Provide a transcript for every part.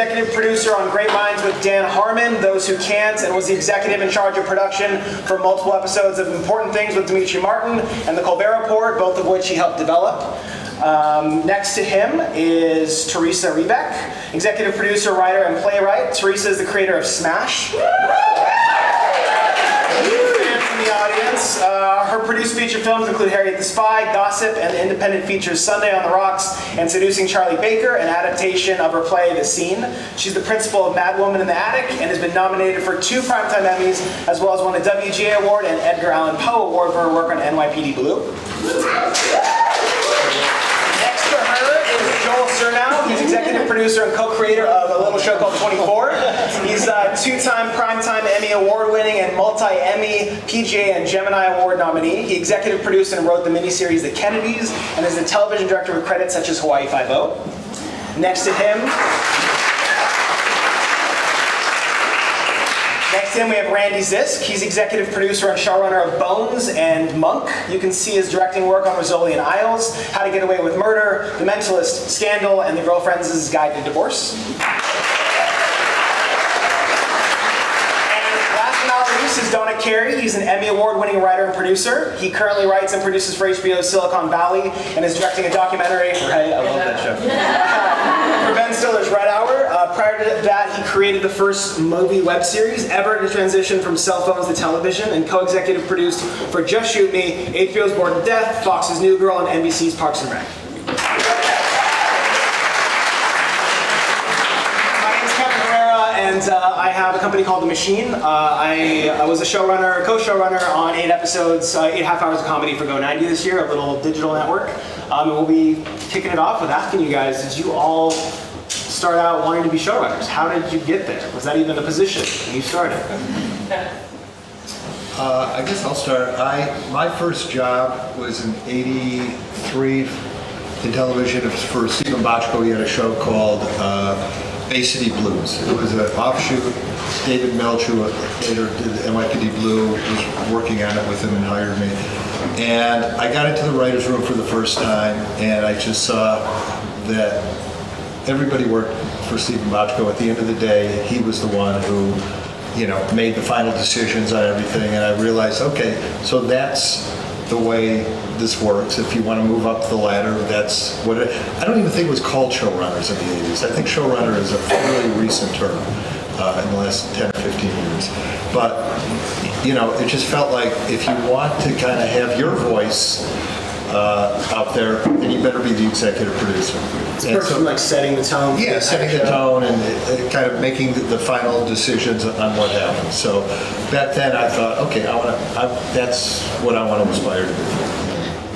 executive producer on Great Minds with Dan Harmon, Those Who Can't, and was the executive in charge of production for multiple episodes of Important Things with Dimitri Martin and The Colbert Report, both of which he helped develop. Next to him is Teresa Rebeck, executive producer, writer, and playwright. Teresa is the creator of Smash. Fans in the audience. Her produced feature films include Harriet the Spy, Gossip, and the independent features Sunday on the Rocks and Seducing Charlie Baker, an adaptation of her play The Scene. She's the principal of Mad Woman in the Attic and has been nominated for 2 Primetime Emmys, as well as won a WGA Award and Edgar Allan Poe Award for her work on NYPD Blue. Next to her is Joel Surnow. He's executive producer and co-creator of a little show called 24. He's a 2-time Primetime Emmy Award-winning and multi-Emmy, PGA, and Gemini Award nominee. He executive produced and wrote the miniseries The Kennedys and is the television director with credits such as Hawaii Five-0. Next to him we have Randy Zisk. He's executive producer and showrunner of Bones and Monk. You can see his directing work on Rizzoli and Isles, How to Get Away with Murder, The Mentalist, Scandal, and The Girlfriend's Guide to Divorce. Is Donna Carey. He's an Emmy Award-winning writer and producer. He currently writes and produces for HBO's Silicon Valley and is directing a documentary for, hey, I love that show. For Ben Stiller's Red Hour. Prior to that, he created the first movie web series ever to transition from cell phones to television and co-executive produced for Just Shoot Me, HBO's Bored to Death, Fox's New Girl, and NBC's Parks and Rec. And I have a company called The Machine. I was a showrunner, co-showrunner on 8 episodes, 8 half hours of comedy for Go90 this year, a little digital network. And we'll be kicking it off with asking you guys, did you all start out wanting to be showrunners? How did you get there? Was that even a position when you started? I guess I'll start. My first job was in '83 in television. It was for Stephen Bochco. He had a show called Bay City Blues. It was an offshoot. David Melch, who later did NYPD Blue, was working on it with him and hired me. And I got into the writer's room for the first time, and I just saw that everybody worked for Stephen Bochco. At the end of the day, he was the one who, made the final decisions on everything. And I realized, okay, so that's the way this works. If you want to move up the ladder, that's what it, I don't even think it was called showrunners in the 80s. I think showrunner is a fairly recent term in the last 10 or 15 years. But, it just felt like if you want to kind of have your voice out there, then you better be the executive producer. It's perfect, like setting the tone. Yeah, setting the tone and kind of making the final decisions on what happens. So back then I thought, okay, that's what I want to aspire to do.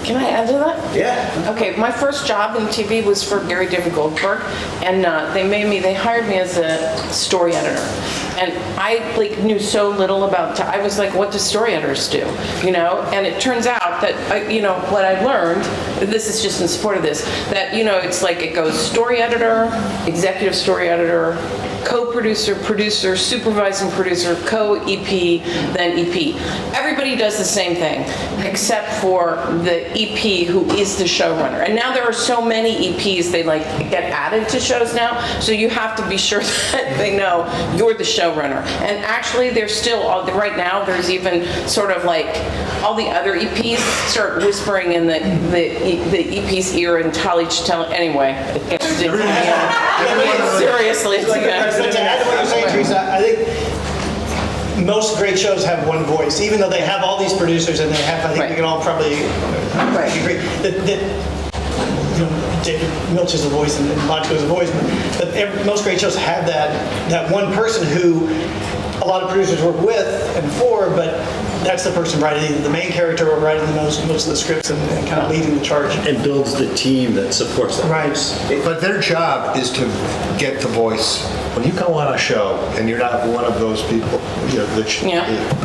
Can I add to that? Yeah. Okay, my first job in TV was for Gary David Goldberg, and they hired me as a story editor. And I knew so little about, I was like, what do story editors do? And it turns out that, what I learned, this is just in support of this, that, it's like it goes story editor, executive story editor, co-producer, producer, supervising producer, co-EP, then EP. Everybody does the same thing, except for the EP who is the showrunner. And now there are so many EPs, they get added to shows now, so you have to be sure that they know you're the showrunner. And actually there's still, right now, there's even sort of all the other EPs start whispering in the EP's ear and anyway. Seriously, it's to add to what you're saying, Teresa, I think most great shows have one voice, even though they have all these producers and they have, I think we can all probably agree that David Milch is a voice and Bochco is a voice, but most great shows have that one person who a lot of producers work with and for, but that's the person writing either the main character or writing most of the scripts and kind of leading the charge. And builds the team that supports them. Right. But their job is to get the voice. When you go on a show and you're not one of those people that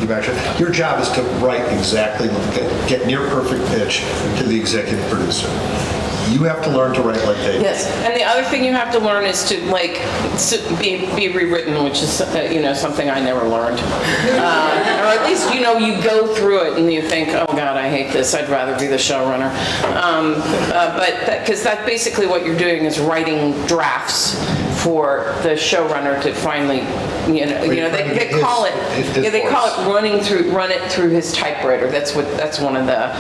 you mentioned, your job is to write exactly, get near perfect pitch to the executive producer. You have to learn to write like they do. Yes, and the other thing you have to learn is to be rewritten, which is something I never learned, or at least you go through it and you think, oh God, I hate this. I'd rather be the showrunner, but because that's basically what you're doing is writing drafts for the showrunner to finally, they call it, they call it run it through his typewriter. That's one of the,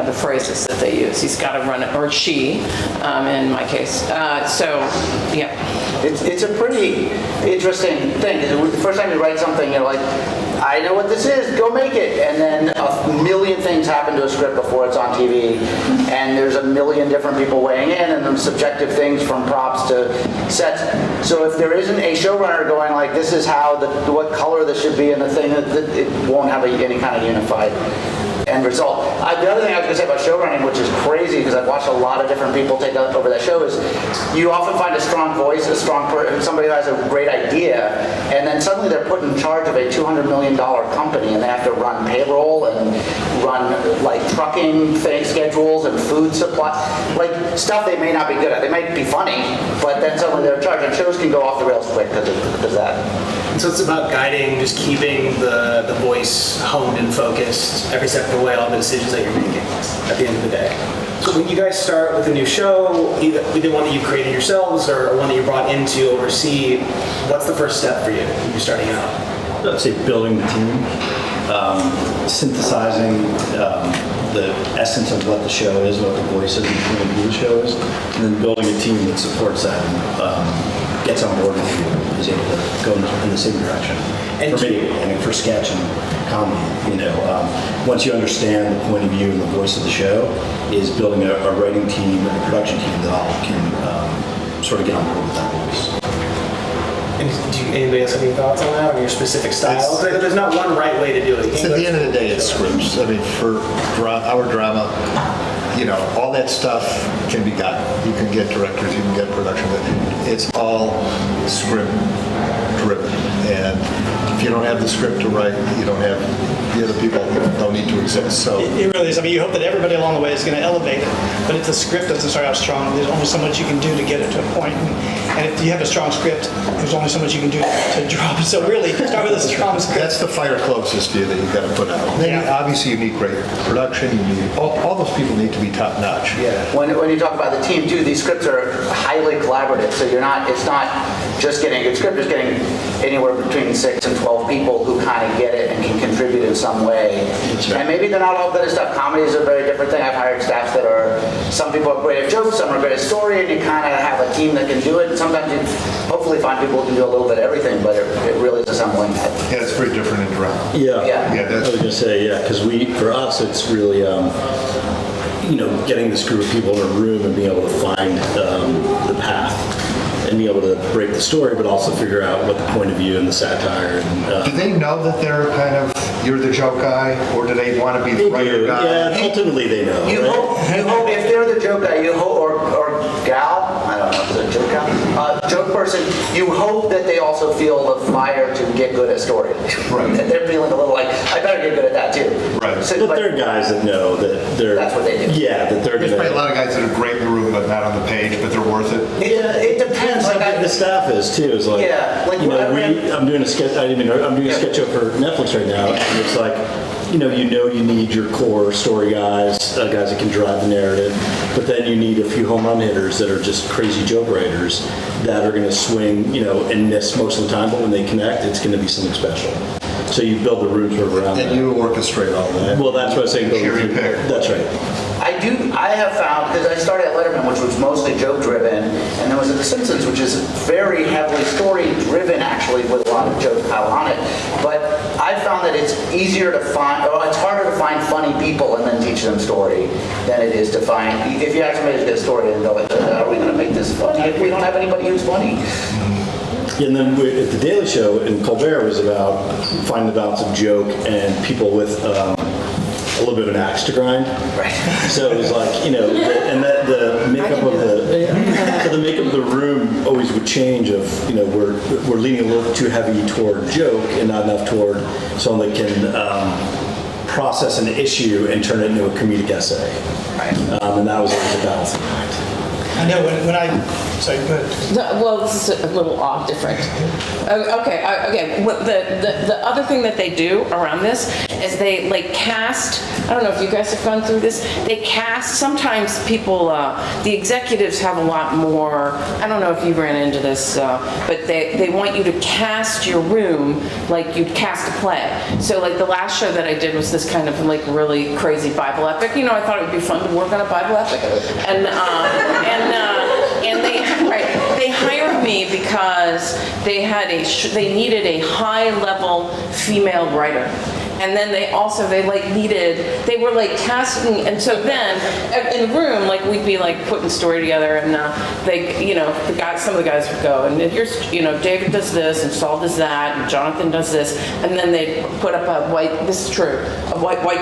the phrases that they use. He's got to run it, or she, in my case. Yeah. It's a pretty interesting thing. The first time you write something, you're like, I know what this is, go make it. And then a million things happen to a script before it's on TV. And there's a million different people weighing in, and then subjective things from props to sets. So if there isn't a showrunner going like, this is how, what color this should be, and the thing, it won't have any kind of unified end result. The other thing I was going to say about showrunning, which is crazy because I've watched a lot of different people take over that show, is you often find a strong voice, somebody who has a great idea, and then suddenly they're put in charge of a $200 million company, and they have to run payroll and run like trucking schedules and food supply, like stuff they may not be good at. They might be funny, but then suddenly they're in charge, and shows can go off the rails quick because of that. So it's about guiding, just keeping the voice honed and focused every step of the way, all the decisions that you're making at the end of the day. So when you guys start with a new show, either one that you created yourselves or one that you brought in to oversee, what's the first step for you when you're starting out? I'd say building the team, synthesizing the essence of what the show is, what the voice is, and who the show is, and then building a team that supports that and gets on board with you, is able to go in the same direction. And for me, for sketch and comedy, once you understand the point of view and the voice of the show, is building a writing team and a production team that all can sort of get on board with that voice. And anybody else have any thoughts on that, on your specific style? There's not one right way to do it. At the end of the day, it's scripts. I mean, for our drama, all that stuff can be gotten. You can get directors, you can get production. It's all script driven. And if you don't have the script to write, you don't have the other people don't need to exist. So it really is. I mean, you hope that everybody along the way is going to elevate it, but if the script doesn't start out strong, there's only so much you can do to get it to a point. And if you have a strong script, there's only so much you can do to drop it. So really, start with a strong script. that's the fire closest to you that you've got to put out. Then obviously you need great production. You need all those people need to be top notch. Yeah. When you talk about the team too, these scripts are highly collaborative. So it's not just getting a good script. It's getting anywhere between 6 and 12 people who kind of get it and can contribute in some way. And maybe they're not all good at stuff. Comedy is a very different thing. I've hired staffs that some people are great at jokes, some are great at story, and you kind of have a team that can do it. And sometimes you hopefully find people who can do a little bit of everything, but it really is assembling that. Yeah, it's very different in drama. Yeah. Yeah. I was going to say, because for us, it's really, getting this group of people in a room and being able to find the path and be able to break the story, but also figure out what the point of view and the satire. And, Do they know that they're you're the joke guy, or do they want to be the writer guy? Yeah, ultimately they know. You hope if they're the joke guy, or gal, I don't know if it's a joke gal, joke person, you hope that they also feel the fire to get good at story. Right. That they're feeling a little like, I better get good at that too. Right. So, But there are guys that know that they're... That's what they do. Yeah, that they're There's going probably a lot of guys that are great in the room, but not on the page, but they're worth it. It depends. Like the staff is too. Is like, Yeah, like I'm doing a sketch. I'm doing a sketch show for Netflix right now, and it's like, you need your core story guys that can drive the narrative, but then you need a few home run hitters that are just crazy joke writers that are going to swing, and miss most of the time, but when they connect, it's going to be something special. So you build the rooms around that. And you orchestrate all that. Well, that's what I was saying. Cherry pick. That's right. I have found, because I started at Letterman, which was mostly joke-driven, and then was at The Simpsons, which is very heavily story-driven, actually, with a lot of jokes piled on it. But I found that it's easier to find, or it's harder to find funny people and then teach them story than it is to find, if you have somebody who's got a story and go like, are we going to make this funny if we don't have anybody who's funny? And then at the Daily Show in Colbert was about finding the balance of joke and people with a little bit of an axe to grind. Right. So it was like, the makeup of the makeup of the room always would change. Of we're leaning a little too heavy toward joke and not enough toward someone that can process an issue and turn it into a comedic essay. Right. And that was always a balancing act. I know when I, sorry, go ahead. Well, this is a little odd, different. Okay. The other thing that they do around this is they like cast. I don't know if you guys have gone through this. They cast. Sometimes people, the executives have a lot more. I don't know if you ran into this, but they want you to cast your room like you'd cast a play. So like the last show that I did was this kind of like really crazy Bible epic. You know, I thought it would be fun to work on a Bible epic, and they hired me because they needed a high-level female writer. And then they were like casting, and so then in the room, like we'd be like putting story together, and some of the guys would go, and here's, David does this, and Saul does that, and Jonathan does this, and then they'd put up a white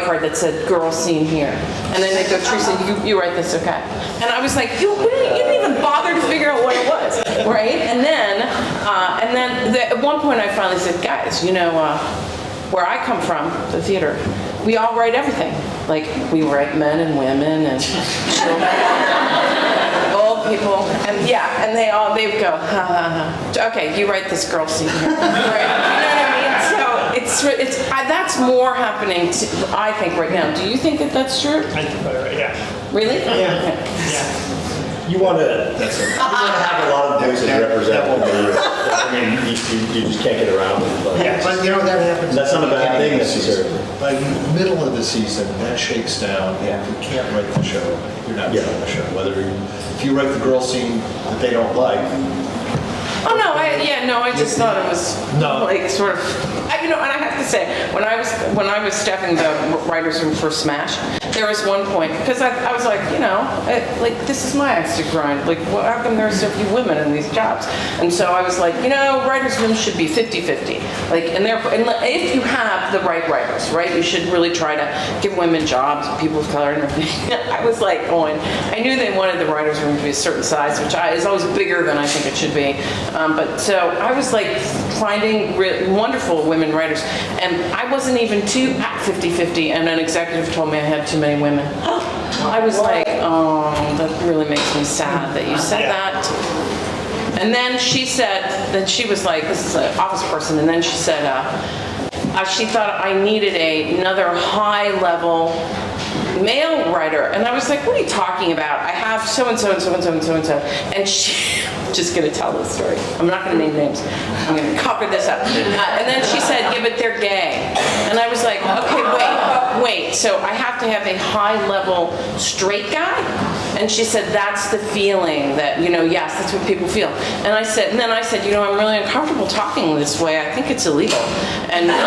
card that said girl scene here, and then they'd go, Teresa, you write this, okay? And I was like, you didn't even bother to figure out what it was, right? And then at one point I finally said, guys, where I come from, the theater, we all write everything. Like, we write men and women and children, old people, and they would go, ha, ha, ha. Okay, you write this girl scene here. Right? You know what I mean? So that's more happening, I think, right now. Do you think that that's true? I think about it, right, yeah. Really? Yeah. Okay. Yeah. You want to have a lot of voices represented. I mean, you just can't get around it. But But that happens. That's not a bad thing necessarily. necessarily. By middle of the season, that shakes down. Yeah. If you can't write the show, you're not doing the show. If you write the girl scene that they don't like. Oh no, I just thought it was like sort of, and I have to say, when I was staffing the writers' room for Smash, there was one point, because I was like, this is my axe to grind. Like, how come there are so few women in these jobs? And so I was like, writers' rooms should be 50-50. Like, and if you have the right writers, right, you should really try to give women jobs, people of color and everything. I was like I knew they wanted the writers' room to be a certain size, which is always bigger than I think it should be. But so I was like finding wonderful women writers, and I wasn't even at 50-50, and an executive told me I had too many women. I was like, oh, that really makes me sad that you said that. And then she was like, this is an office person, and then she said, she thought I needed another high-level male writer, and I was like, what are you talking about? I have so-and-so and so-and-so and so-and-so, and she, just gonna tell this story. I'm not gonna name names. I'm gonna cover this up. And then she said, yeah, but they're gay. And I was like, okay, wait, so I have to have a high-level straight guy? And she said, that's the feeling that, yes, that's what people feel. And then I said, I'm really uncomfortable talking this way. I think it's illegal. And then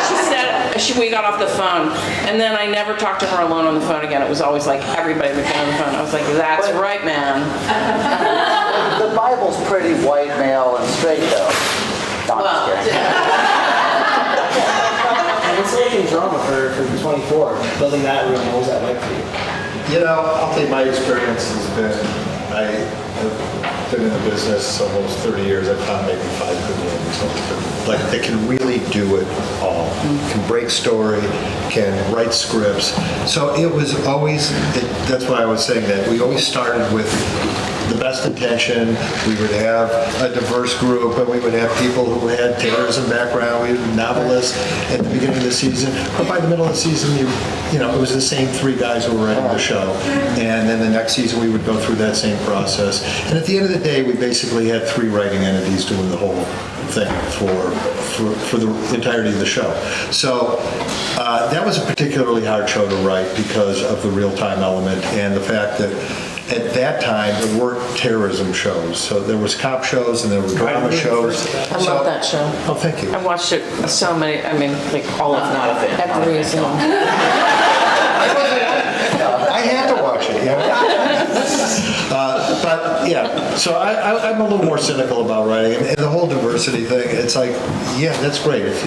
she said, we got off the phone, and then I never talked to her alone on the phone again. It was always like everybody would get on the phone. I was like, that's right, man. The Bible's pretty white, male, and straight, though. No, I'm just kidding. What's it like in drama for 24? Building that room, what was that like for you? I'll tell you, my experience has been, I've been in the business almost 30 years. I've found maybe 5 good ones. Like, they can really do it all. Can break story, can write scripts. So it was always, that's why I was saying that we always started with the best intention. We would have a diverse group, and we would have people who had terrorism background. We had novelists at the beginning of the season. But by the middle of the season, it was the same 3 guys who were writing the show. And then the next season, we would go through that same process. And at the end of the day, we basically had 3 writing entities doing the whole thing for the entirety of the show. So that was a particularly hard show to write because of the real-time element and the fact that at that time, there weren't terrorism shows. So there was cop shows and there were drama shows. I love that show. Oh, thank you. I watched it so many, like all of them. Not a fan. Every single one. I had to watch it, but yeah, so I'm a little more cynical about writing, and the whole diversity thing. It's like, yeah, that's great. If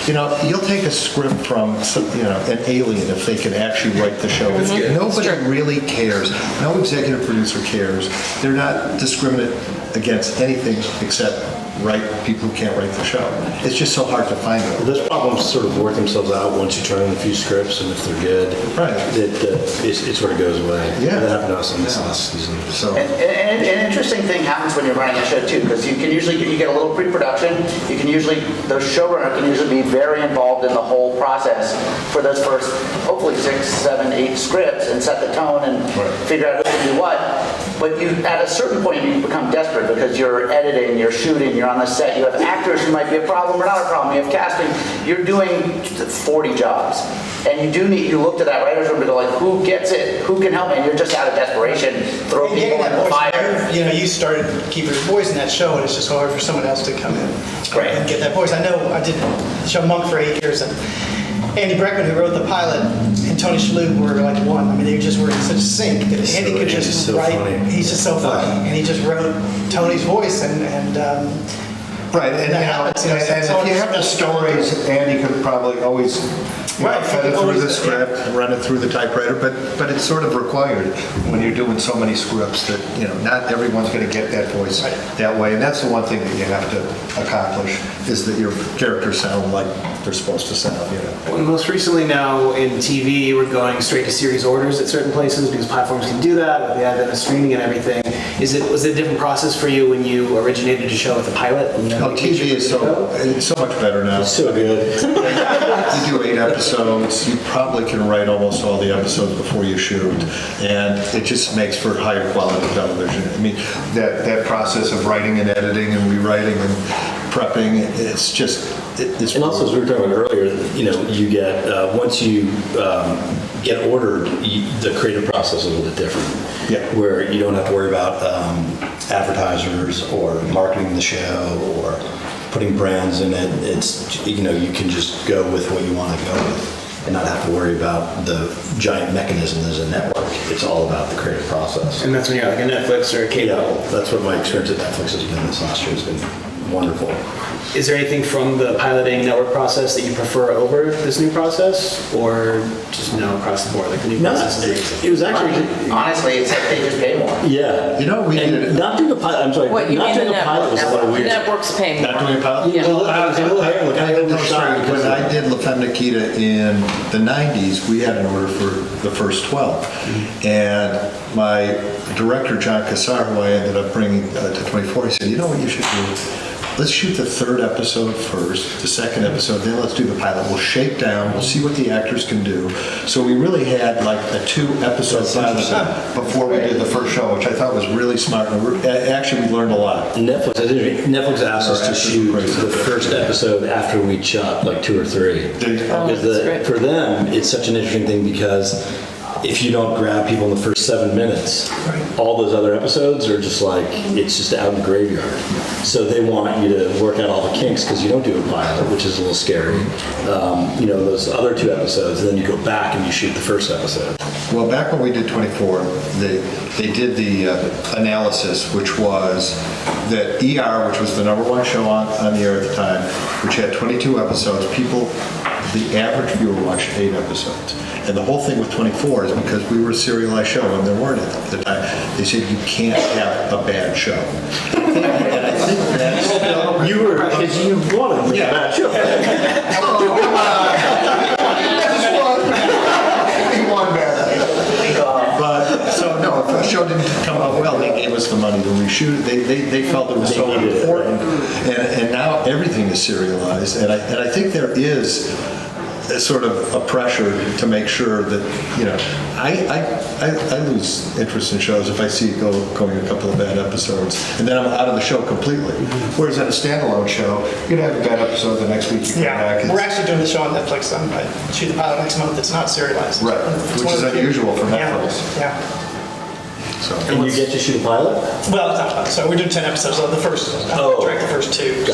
you'll take a script from an alien if they can actually write the show. Nobody really cares. No executive producer cares. They're not discriminate against anything except people who can't write the show. It's just so hard to find them. Those problems sort of work themselves out once you turn in a few scripts, and if they're good, Right. it sort of goes away. Yeah. That happened to us in this last season. So, And an interesting thing happens when you're running a show too, because you can usually you get a little pre-production. You can usually the showrunner can usually be very involved in the whole process for those first hopefully 6, 7, 8 scripts and set the tone and figure out who can do what. But you at a certain point you become desperate because you're editing, you're shooting, you're on the set. You have actors who might be a problem or not a problem. You have casting. You're doing 40 jobs, and you do need you look to that writer's room to go like, who gets it? Who can help me? And you're just out of desperation, throw And people getting in that the voice, fire. you started keeping your voice in that show, and it's just hard for someone else to come in Right. and get that voice. I know I did the show Monk for 8 years, and Andy Breckman, who wrote the pilot, and Tony Shalhoub were like one. I mean, they just were in such sync. Andy could just so write. funny. He's just so funny, and he just wrote Tony's voice, and right, and, that you know, happens, and if you have the stories, Andy could probably always Right, fed it through always, the script, and run it through the typewriter, but it's sort of required when you're doing so many scripts that, not everyone's going to get that voice that way, and that's the one thing that you have to accomplish, is that your characters sound like they're supposed to sound, Well, most recently now in TV, we're going straight to series orders at certain places because platforms can do that with the advent of streaming and everything. Was it a different process for you when you originated a show with a pilot? Oh, TV is it's so much better now. It's so good. You do 8 episodes, you probably can write almost all the episodes before you shoot, and it just makes for higher quality television. I mean, that process of writing and editing and rewriting and prepping, it's just, it's... And also, as we were talking about earlier, you get, once you get ordered, the creative process is a little bit different. Yeah. Where you don't have to worry about advertisers or marketing the show or putting brands in it. It's, you can just go with what you want to go with and not have to worry about the giant mechanism as a network. It's all about the creative process. And that's when you're like a Netflix or a cable. Yeah, that's what my experience at Netflix has been this last year. Has been wonderful. Is there anything from the piloting network process that you prefer over this new process, or just no across the board, like the new process? It was actually, Honestly, it's like they just pay more. yeah. we did it. Not doing a pilot. I'm sorry. What, you not mean doing the a pilot was a network? little weird. Networks pay more. Not doing a pilot? Yeah. Well, I was a little hair. Look, I No, was shocked because when I did La Femme Nikita in the 90s, we had an order for the first 12. And my director, John Cassar, who I ended up bringing to 24, he said, you know what you should do? Let's shoot the 3rd episode first, the 2nd episode, then let's do the pilot. We'll shake down, we'll see what the actors can do. So we really had like a 2-episode pilot before we did the first show, which I thought was really smart. And actually, we learned a lot. Netflix asked us to shoot the first episode after we shot like 2 or 3. Because that's great. for them, it's such an interesting thing because if you don't grab people in the first 7 minutes, all those other episodes are just like, it's just out in the graveyard. So they want you to work out all the kinks because you don't do a pilot, which is a little scary. Those other 2 episodes, and then you go back and you shoot the first episode. Well, back when we did 24, they did the analysis, which was that ER, which was the #1 show on the air at the time, which had 22 episodes, the average viewer watched 8 episodes. And the whole thing with 24 is because we were a serialized show and there weren't at the time. They said you can't have a bad show. And I think that's... You were, because you wanted to make a bad show. He won bad. But, so no, if a show didn't come out well, they gave us the money to reshoot it. They felt it was so important. And now everything is serialized. And I think there is sort of a pressure to make sure that, I lose interest in shows if I see it going a couple of bad episodes, and then I'm out of the show completely. Whereas at a standalone show, you can have a bad episode the next week, you come back. We're actually doing the show on Netflix. I shoot the pilot next month. It's not serialized. Right, It's which one is of the few- unusual for Netflix. Yeah. So, And you get to shoot a pilot? Well, it's not, so we're doing 10 episodes. So the first, direct the first 2.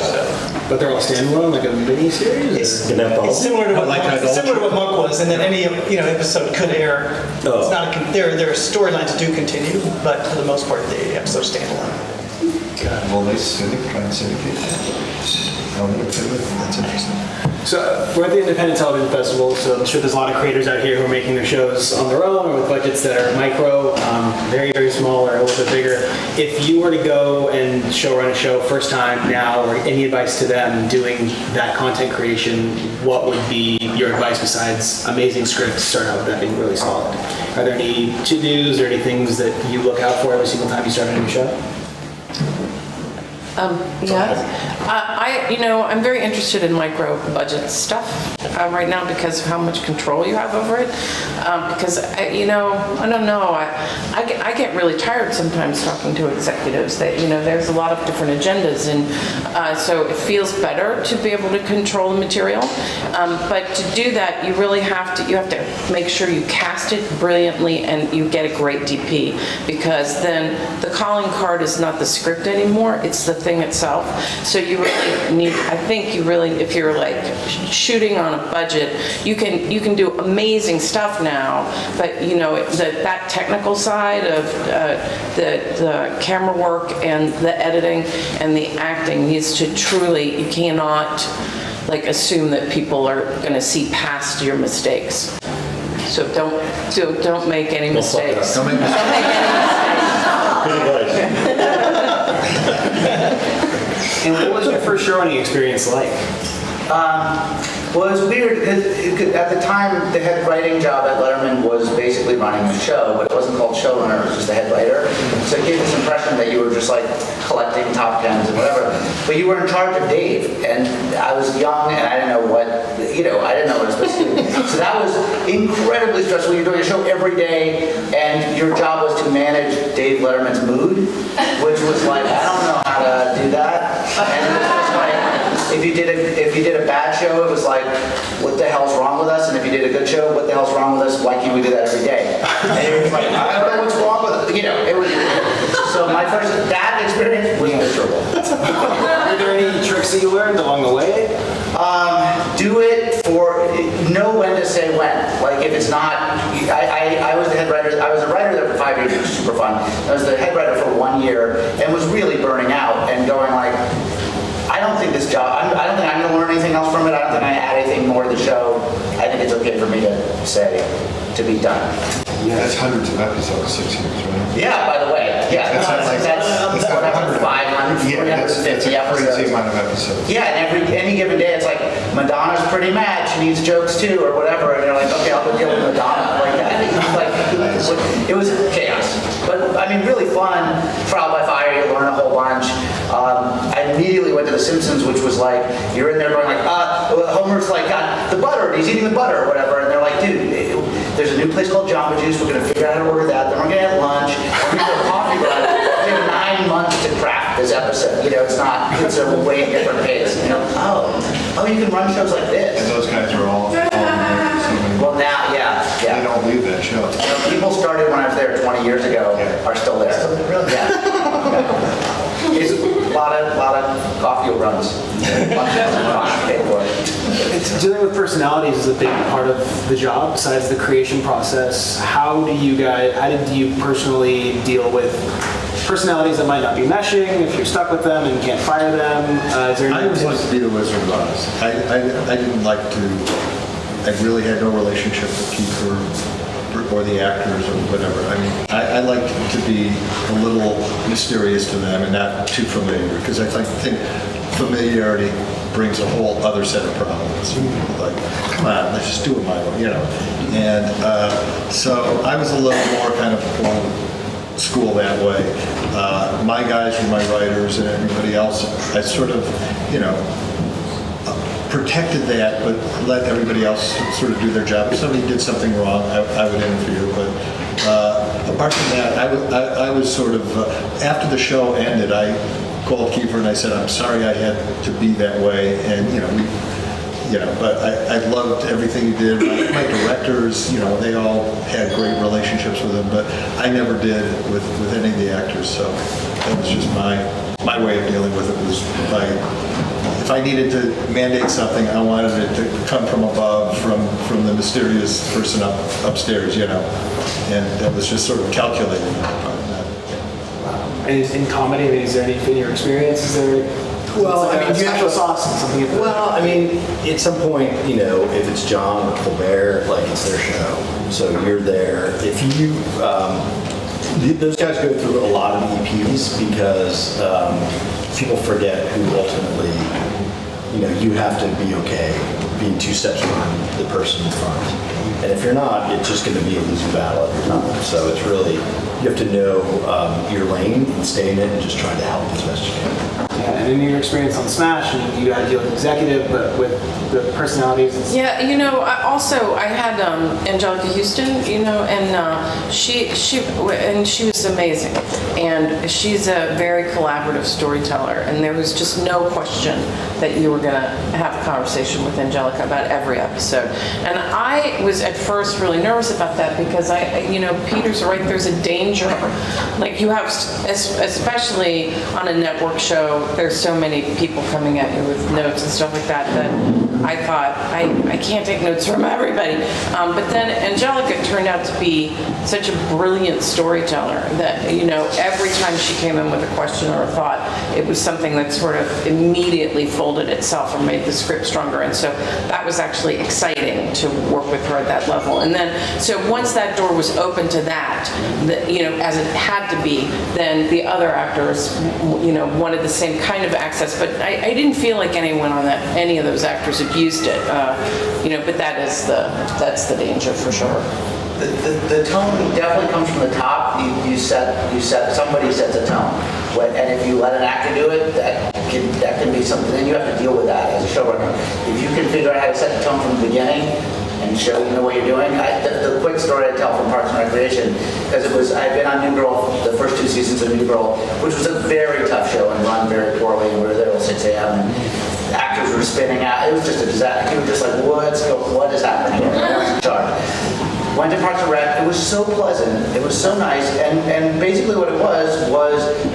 But they're all standalone, like a mini series? It's Similar similar to what Monk was, and then any episode could air. Oh. It's not there are storylines do continue, but for the most part, the episode's standalone. well, they try and syndicate that. That's interesting. So we're at the Independent Television Festival, so I'm sure there's a lot of creators out here who are making their shows on their own or with budgets that are micro, very, very small or a little bit bigger. If you were to go and run a show first time now, or any advice to them doing that content creation, what would be your advice besides amazing scripts, start out with that being really solid? Are there any to-dos or any things that you look out for every single time you start a new show? I'm very interested in micro budget stuff right now because of how much control you have over it. Because I don't know. I get really tired sometimes talking to executives that there's a lot of different agendas, and so it feels better to be able to control the material. But to do that, you really have to make sure you cast it brilliantly and you get a great DP, because then the calling card is not the script anymore; it's the thing itself. So you really need, I think you really, if you're like shooting on a budget, you can do amazing stuff now, but that technical side of the camera work and the editing and the acting needs to truly, you cannot assume that people are going to see past your mistakes. So don't make any mistakes. Don't make mistakes. And what was your first showrunning experience like? Well, it was weird because at the time, the head writing job at Letterman was basically running the show, but it wasn't called showrunner, it was just the head writer. So it gave this impression that you were just collecting top tens and whatever. But you were in charge of Dave, and I was young and I didn't know what, I didn't know what it was supposed to do. So that was incredibly stressful. You're doing a show every day, and your job was to manage Dave Letterman's mood, which was I don't know how to do that. And it was if you did a bad show, it was what the hell's wrong with us? And if you did a good show, what the hell's wrong with us? Why can't we do that every day? And it was I don't know what's wrong with it. It was. So my first that experience was miserable. Were there any tricks that you learned along the way? Do it know when to say when. If it's not, I was the head writer. I was a writer there for 5 years, which was super fun. I was the head writer for 1 year and was really burning out and going I don't think this job, I don't think I'm going to learn anything else from it. I don't think I add anything more to the show. I think it's okay for me to say, to be done. Yeah, that's hundreds of episodes, 6 years, right? Yeah, by the way. Yeah, That's not 500, 350 Yeah, that's a episodes. crazy amount of episodes. Yeah, and any given day, it's Madonna's pretty mad, she needs jokes too, or whatever, and you're okay, I'll go deal with Madonna. It was chaos. But, really fun, trial by fire, you learn a whole bunch. I immediately went to The Simpsons, which was you're in there going Homer's got the butter, and he's eating the butter, or whatever, and they're dude, there's a new place called Jamba Juice, we're going to figure out how to order that, then we're going to have lunch, we're going to have coffee run. We have 9 months to craft this episode. It's a way different pace. You can run shows like this. And those guys are all Well, now, yeah. they don't leave that show. People started when I was there 20 years ago are still there. Really? Yeah. It's a lot of coffee runs. Dealing with personalities is a big part of the job besides the creation process. How did you personally deal with personalities that might not be meshing, if you're stuck with them and can't fire them? Is there I always wanted to be the Wizard of Oz. I didn't like to, I really had no relationship with Keith or the actors or whatever. I like to be a little mysterious to them and not too familiar, because I think familiarity brings a whole other set of problems. Come on, let's just do it my way, And so I was a little more kind of old school that way. My guys were my writers, and everybody else, I sort of, protected that, but let everybody else sort of do their job. If somebody did something wrong, I would interfere. But apart from that, I was sort of, after the show ended, I called Kiefer and I said, I'm sorry I had to be that way. And, but I loved everything he did. My directors, they all had great relationships with him, but I never did with any of the actors. So that was just my way of dealing with it. Was if I needed to mandate something, I wanted it to come from above, from the mysterious person upstairs, and that was just sort of calculated. And in comedy, is there any, in your experience, is there Well, It's like I mean, a special sauce and something. Well, I mean, at some point, you know, if it's John or Colbert, like it's their show, so you're there. If you, those guys go through a lot of EPs because people forget who ultimately, you know, you have to be okay being 2 steps behind the person in front. And if you're not, it's just going to be a losing battle every time. So it's really, you have to know your lane and stay in it and just try to help as best you can. Yeah, and in your experience on Smash, you had to deal with executive, but with the personalities. Yeah, you know, I had Angelica Houston, you know, and she was amazing, and she's a very collaborative storyteller, and there was just no question that you were gonna have a conversation with Angelica about every episode. And I was at first really nervous about that because you know, Peter's right, there's a danger. Like you have, especially on a network show, there's so many people coming at you with notes and stuff like that I thought, I can't take notes from everybody. But then Angelica turned out to be such a brilliant storyteller that, you know, every time she came in with a question or a thought, it was something that sort of immediately folded itself or made the script stronger. And so that was actually exciting to work with her at that level. And then, so once that door was open to that, you know, as it had to be, then the other actors, you know, wanted the same kind of access. But I didn't feel like anyone on any of those actors abused it, you know. But that's the danger for sure. The tone definitely comes from the top. Somebody sets a tone. And if you let an actor do it, that can be something. Then you have to deal with that as a showrunner. If you can figure out how to set the tone from the beginning and show you know what you're doing. The quick story I tell from Parks and Recreation, because I've been on New Girl, the first 2 seasons of New Girl, which was a very tough show and run very poorly, and we were there till 6 a.m. and actors were spinning out. It was just a disaster. You were just like, what is happening here? No one's in charge. Went to Parks and Rec. It was so pleasant. It was so nice. And basically what it was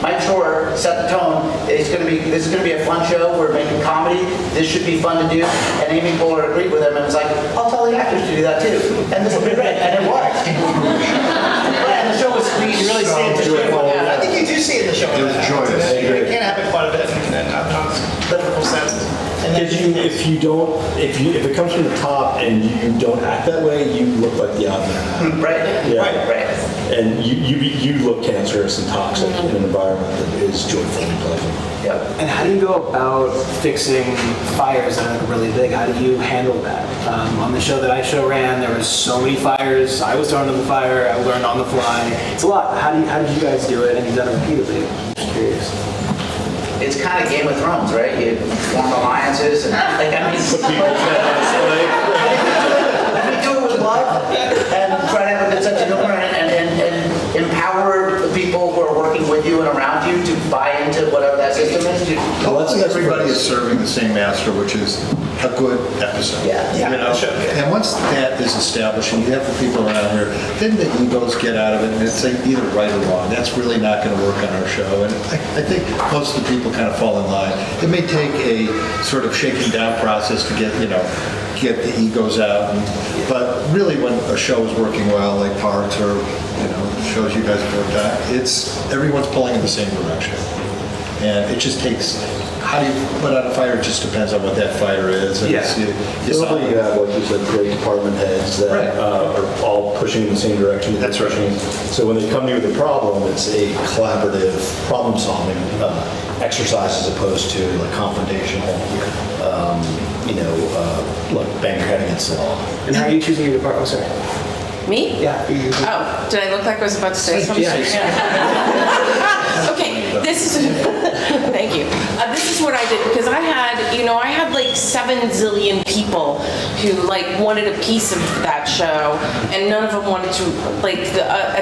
Mike Shore set the tone. This is going to be a fun show. We're making comedy. This should be fun to do. And Amy Poehler agreed with him and was like, I'll tell the actors to do that too. And this will be great. And it was. And the show was sweet. You really see it. I think you do see it in the show. It was joyous. It can happen quite a bit in a literal sense. And then If it comes from the top and you don't act that way, you look like the odd man out. Right. Yeah. Right. And you look cancerous and toxic in an environment that is joyful and pleasant. Yep. And how do you go about fixing fires that are really big? How do you handle that? On the show that I ran, there was so many fires. I was thrown in the fire. I learned on the fly. It's a lot. How did you guys do it? And you've done it repeatedly. I'm just curious. It's kind of Game of Thrones, right? You form alliances and you do it with love and try to have a good sense of humor and empower the people who are working with you and around you to buy into whatever that system is. Hopefully everybody is serving the same master, which is a good episode. Yeah. You know? And once that is established, and you have the people around here, then the egos get out of it, and it's like either right or wrong. That's really not going to work on our show. And I think most of the people kind of fall in line. It may take a sort of shaking down process to get the egos out. But really, when a show is working well, like Parks or shows you guys have worked on, everyone's pulling in the same direction. And it just takes, how do you put out a fire? It just depends on what that fire is. And Normally you have, like you said, great department heads that are all pushing in the same direction. That's right. So when they come to you with a problem, it's a collaborative problem-solving exercise as opposed to like confrontational, like bang your head against the wall. And how are you choosing your department? Oh, sorry. Me? Yeah. Oh, did I look like I was about to say something? Yeah. Okay, this is, thank you. This is what I did because I had like 7 zillion people who like wanted a piece of that show, and none of them wanted to at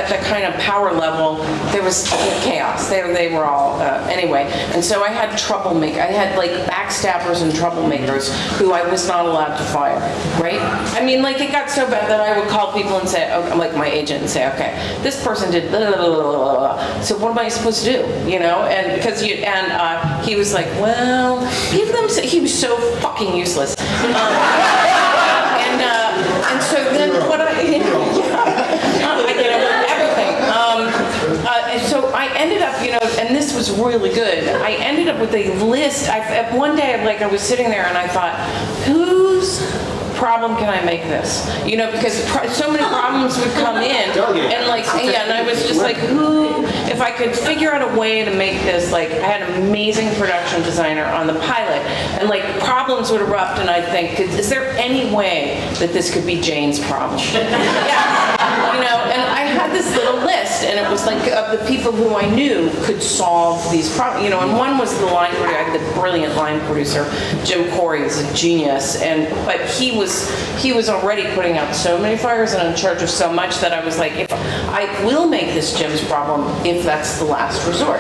that kind of power level. There was chaos. They were all anyway, and so I had troublemakers. I had like backstabbers and troublemakers who I was not allowed to fire. Right? I mean, like it got so bad that I would call people and say, okay, like my agent, and say, okay, this person did blah, blah, blah, blah, blah. So what am I supposed to do? And because he was like, well, give them. He was so fucking useless. And so then what I get over everything. And so I ended up, and this was was really good. I ended up with a list. One day, I was sitting there and I thought, whose problem can I make this? You know, because so many problems would come in, and and I was just like, if I could figure out a way to make this, I had an amazing production designer on the pilot, and problems would erupt, and I'd think, is there any way that this could be Jane's problem? Yeah, you know, and I had this little list, and it was of the people who I knew could solve these problems, you know, and one was the line producer, I had the brilliant line producer, Jim Corey, is a genius, but he was already putting out so many fires and in charge of so much that I was like, if I will make this Jim's problem if that's the last resort,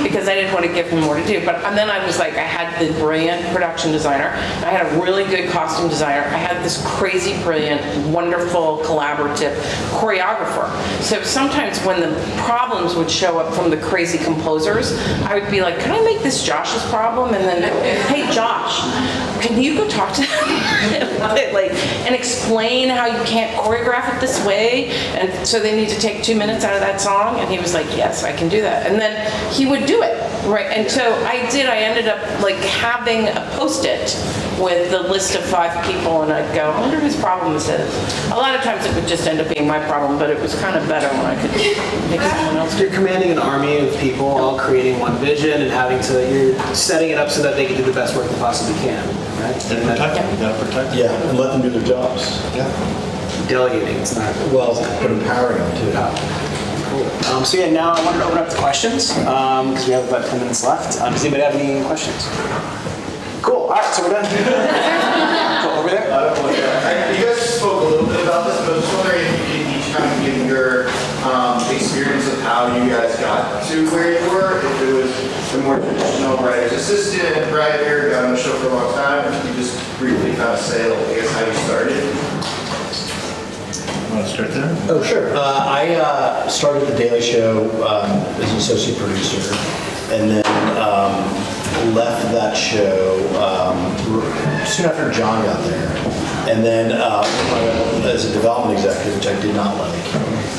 because I didn't want to give him more to do. But and then I was like, I had the brilliant production designer, I had a really good costume designer, I had this crazy, brilliant, wonderful, collaborative choreographer. So sometimes when the problems would show up from the crazy composers, I would be like, can I make this Josh's problem? And then, hey Josh, can you go talk to him and explain how you can't choreograph it this way, and so they need to take 2 minutes out of that song? And he was like, yes, I can do that. And then he would do it, right? And so I ended up having a Post-it with the list of 5 people, and I'd go, I wonder whose problem this is. A lot of times it would just end up being my problem, but it was kind of better when I could make someone else do it. You're commanding an army of people all creating one vision and you're setting it up so that they can do the best work they possibly can, right? And protect them. You gotta protect them. Yeah, and let them do their jobs. Yeah. Delegating, it's not. Well, but empowering them too. Cool. So yeah, now I wanted to open up to questions because we have about 10 minutes left. Does anybody have any questions? Cool. All right, so we're done. Cool. Over there. You guys spoke a little bit about this, but I was just wondering if you could each kind of give your experience of how you guys got to where you were. If it was the more traditional writer's assistant, writer, got on the show for a long time, if you could just briefly kind of say, I guess, how you started. Want to start there? Oh, sure. I started The Daily Show as an associate producer, and then left that show soon after John got there. And then as a development executive, which I did not like,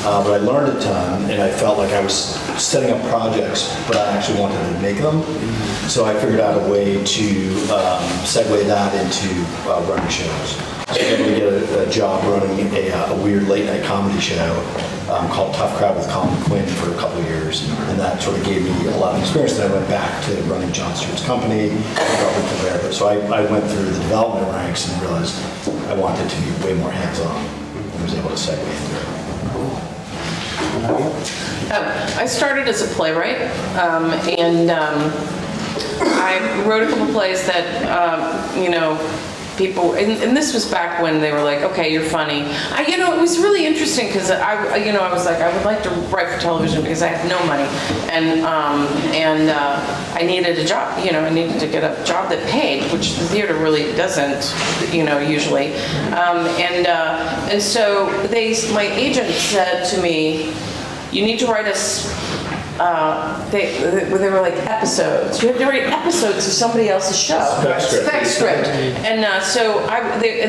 but I learned a ton, and I felt like I was setting up projects, but I actually wanted to make them. So I figured out a way to segue that into running shows. So I was able to get a job running a weird late night comedy show called Tough Crowd with Colin Quinn for a couple of years, and that sort of gave me a lot of experience. Then I went back to running Jon Stewart's company, so I went through the development ranks and realized I wanted to be way more hands-on, and was able to segue into it. I started as a playwright, and I wrote a couple plays that, people, and this was back when they were like, okay, you're funny. It was really interesting because I was like, I would like to write for television because I have no money, and I needed a job. I needed to get a job that paid, which the theater really doesn't, usually. And so my agent said to me, you need to write us. They were like episodes. You have to write episodes of somebody else's show. Spec script. And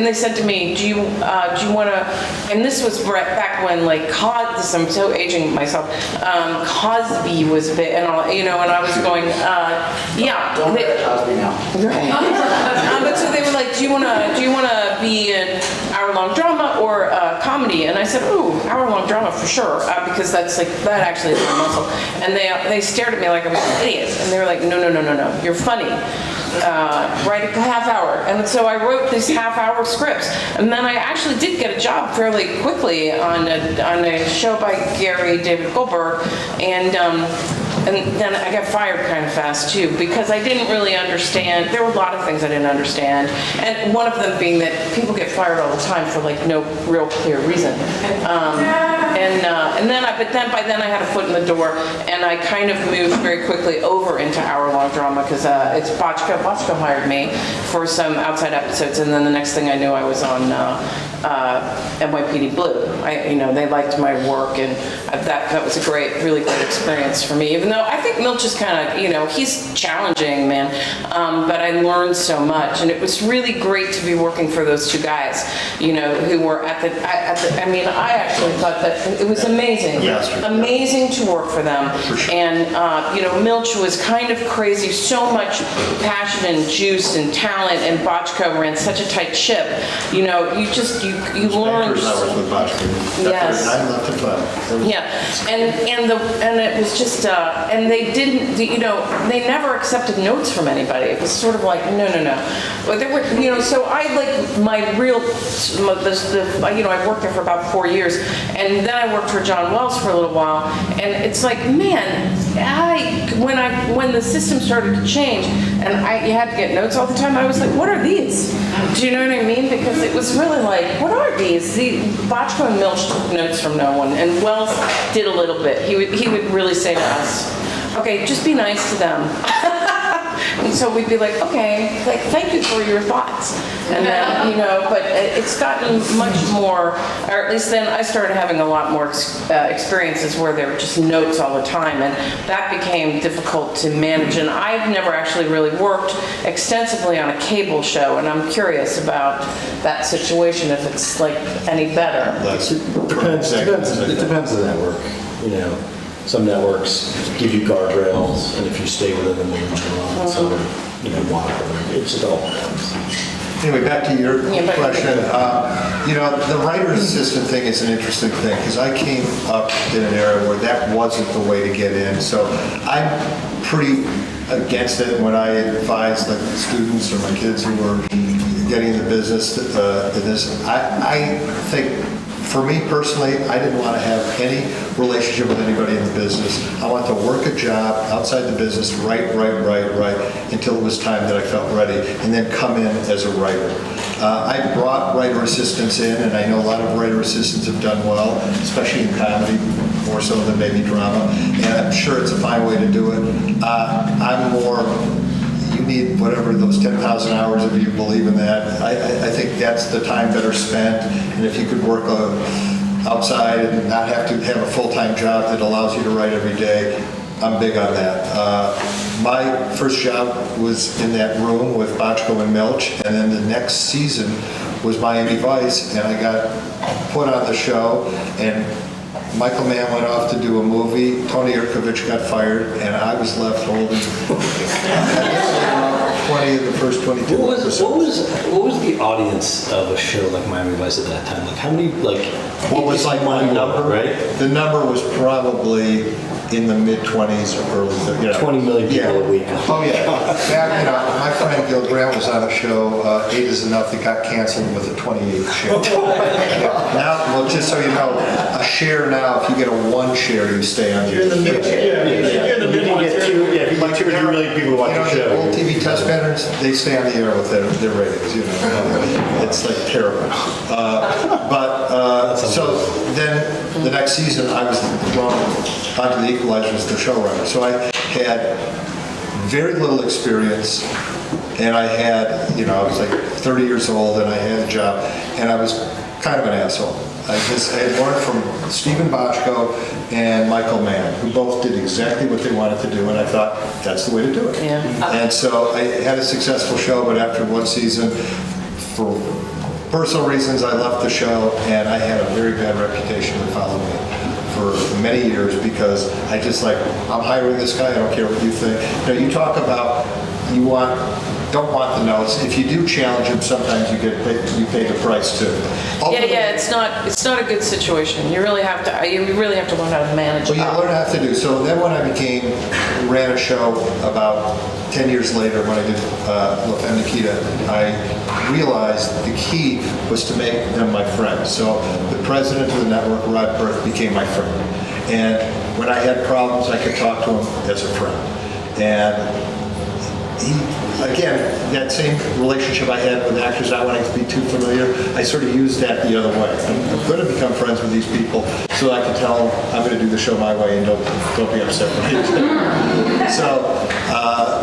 they said to me, do you want to? And this was back when I'm so aging myself. Cosby was big, and all, and I was going, yeah. Don't write Cosby now. Right. But so they were like, do you want to be an hour-long drama or a comedy? And I said, ooh, hour-long drama for sure, because that actually is my muscle. And they stared at me like I was an idiot. And they were like, no, you're funny. Write a half hour. And so I wrote these half-hour scripts. And then I actually did get a job fairly quickly on a show by David Goldberg. And then I got fired kind of fast too, because I didn't really understand. There were a lot of things I didn't understand, and one of them being that people get fired all the time for no real clear reason. But by then I had a foot in the door, and I kind of moved very quickly over into hour-long drama because it's Bochco. Bochco hired me for some outside episodes, and then the next thing I knew, I was on NYPD Blue. They liked my work, and that was a really great experience for me. Even though I think Milch is kind of, he's challenging, man. But I learned so much, and it was really great to be working for those two guys, who were at the. I actually thought that It was amazing. Amazing to work for them. And, Milch was kind of crazy, so much passion and juice and talent, and Bochco ran such a tight ship. You learn. Anchors I was with Bochco. Yes. 9 left to 5. Yeah, and it was just, and they didn't, they never accepted notes from anybody. It was sort of like, no. But there were, so I my real, I worked there for about 4 years, and then I worked for John Wells for a little while, and it's like, man, when the system started to change, and you had to get notes all the time, I was like, what are these? Do you know what I mean? Because it was really like, what are these? Bochco and Milch took notes from no one, and Wells did a little bit. He would really say to us, okay, just be nice to them. And so we'd be like, okay, thank you for your thoughts. And then, but it's gotten much more, or at least then I started having a lot more experiences where there were just notes all the time, and that became difficult to manage. And I've never actually really worked extensively on a cable show, and I'm curious about that situation, if it's any better. It depends on the network, Some networks give you guardrails, and if you stay within them, then you're on. Some it just all depends. Anyway, back to your question. The writer's assistant thing is an interesting thing, because I came up in an era where that wasn't the way to get in. So I'm pretty against it when I advise the students or my kids who are getting into business in this. I think, for me personally, I didn't want to have any relationship with anybody in the business. I wanted to work a job outside the business, write, until it was time that I felt ready, and then come in as a writer. I brought writer assistants in, and I know a lot of writer assistants have done well, especially in comedy, more so than maybe drama, and I'm sure it's a fine way to do it. I'm more, you need whatever those 10,000 hours, if you believe in that. I think that's the time better spent, and if you could work outside and not have to have a full-time job that allows you to write every day, I'm big on that. My first job was in that room with Bochco and Milch, and then the next season was Miami Vice, and I got put on the show, and Michael Mann went off to do a movie, Tony Erkovich got fired, and I was left holding 20 of the first 22 episodes. What was the audience of a show like Miami Vice at that time? How many, what was my number? Right? The number was probably in the mid-20s or early 30s. 20 million people a week. Oh, yeah. Back, my friend Gil Grant was on a show, 8 is Enough, that got canceled with a 28th share. Now, well, just so you know, a share now, if you get a 1 share, you stay on the You're in the mid. You're in the mid. If you get 2 or 3 million people watch your show. Old TV test patterns, they stay on the air with their ratings, It's terrible. So then the next season, I was drawn onto the Equalizer as the showrunner. So I had very little experience, and I had, I was 30 years old, and I had a job, and I was kind of an asshole. I had learned from Stephen Bochco and Michael Mann, who both did exactly what they wanted to do, and I thought, that's the way to do it. Yeah. And so I had a successful show, but after 1 season, for personal reasons, I left the show, and I had a very bad reputation that followed me for many years, because I just I'm hiring this guy, I don't care what you think. You talk about don't want the notes. If you do challenge him, sometimes you pay the price too. Yeah, it's not a good situation. You really have to learn how to manage it. Well, you learn how to do. So then when I ran a show about 10 years later when I did La Femme Nikita, I realized the key was to make them my friends. So the president of the network, Rod Berth, became my friend. And when I had problems, I could talk to him as a friend. And again, that same relationship I had with actors not wanting to be too familiar, I sort of used that the other way. I'm going to become friends with these people so I can tell them I'm going to do the show my way and don't be upset with me.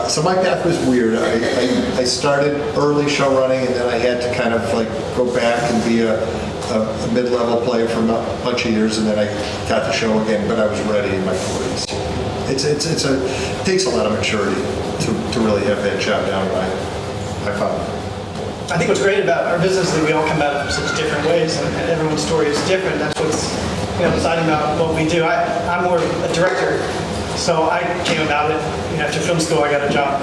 So my path was weird. I started early show running, and then I had to kind of go back and be a mid-level player for a bunch of years, and then I got the show again, but I was ready in my 40s. It takes a lot of maturity to really have that job down right, I found. I think what's great about our business is that we all come at it from such different ways, and everyone's story is different. That's what's deciding about what we do. I'm more a director, so I came about it. After film school, I got a job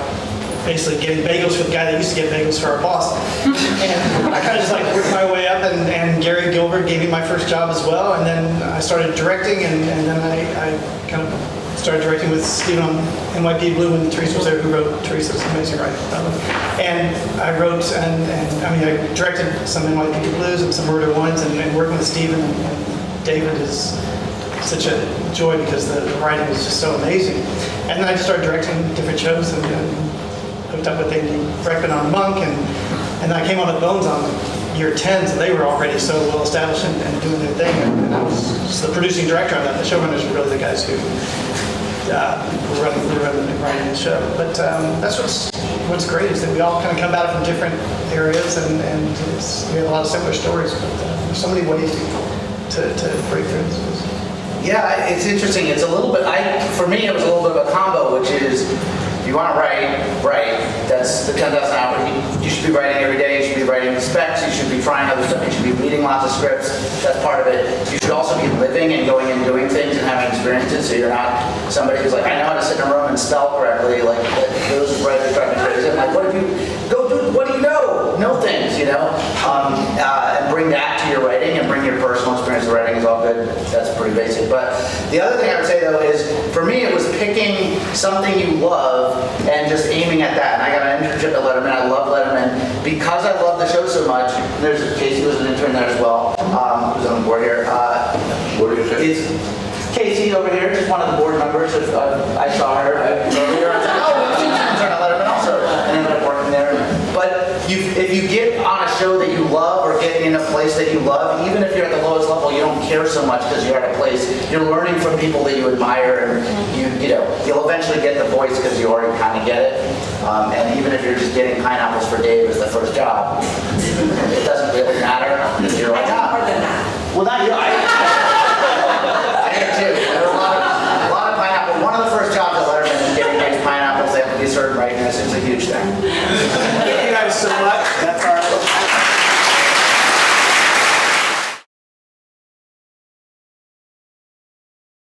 basically getting bagels for the guy that used to get bagels for our boss. And I kind of just like worked my way up, and Gary Gilbert gave me my first job as well. And then I started directing, and then I kind of started directing with Steven on NYP Blue when Teresa was there, who wrote Teresa's amazing writing. And I wrote, I directed some NYP Blues and some Murder Ones, and working with Steven and David is such a joy because the writing is just so amazing. And then I just started directing different shows and hooked up with Andy Breckman on Monk, and then I came on with Bones on year 10, so they were already so well established and doing their thing. And I was just the producing director on that. The showrunners were really the guys who were running and writing the show. But that's what's great is that we all kind of come at it from different areas, and we have a lot of similar stories. But there's so many ways to break through this. Yeah, it's interesting. It's a little bit, for me, it was a little bit of a combo, which is, if you want to write. That's the 10,000 hours. You should be writing every day. You should be writing specs. You should be trying other stuff. You should be reading lots of scripts. That's part of it. You should also be living and going and doing things and having experiences, so you're not somebody who's like, I know how to sit in a room and spell correctly. Like, those writers drive me crazy. I'm like, what do you know? Know things, and bring that to your writing and bring your personal experience to writing is all good. That's pretty basic. But the other thing I would say, though, is for me, it was picking something you love and just aiming at that. And I got an internship at Letterman. I love Letterman because I love the show so much. There's Casey who was an intern there as well, who's on the board here. It's Casey over here, just one of the board members. If I saw her over here, I was like, oh, she's an intern at Letterman also. And ended up working there. But if you get on a show that you love or get in a place that you love, even if you're at the lowest level, you don't care so much because you're at a place, you're learning from people that you admire, and you'll eventually get the voice because you already kind of get it. And even if you're just getting pineapples for Dave as the first job, it doesn't really matter. You're like, More than that. well, not you.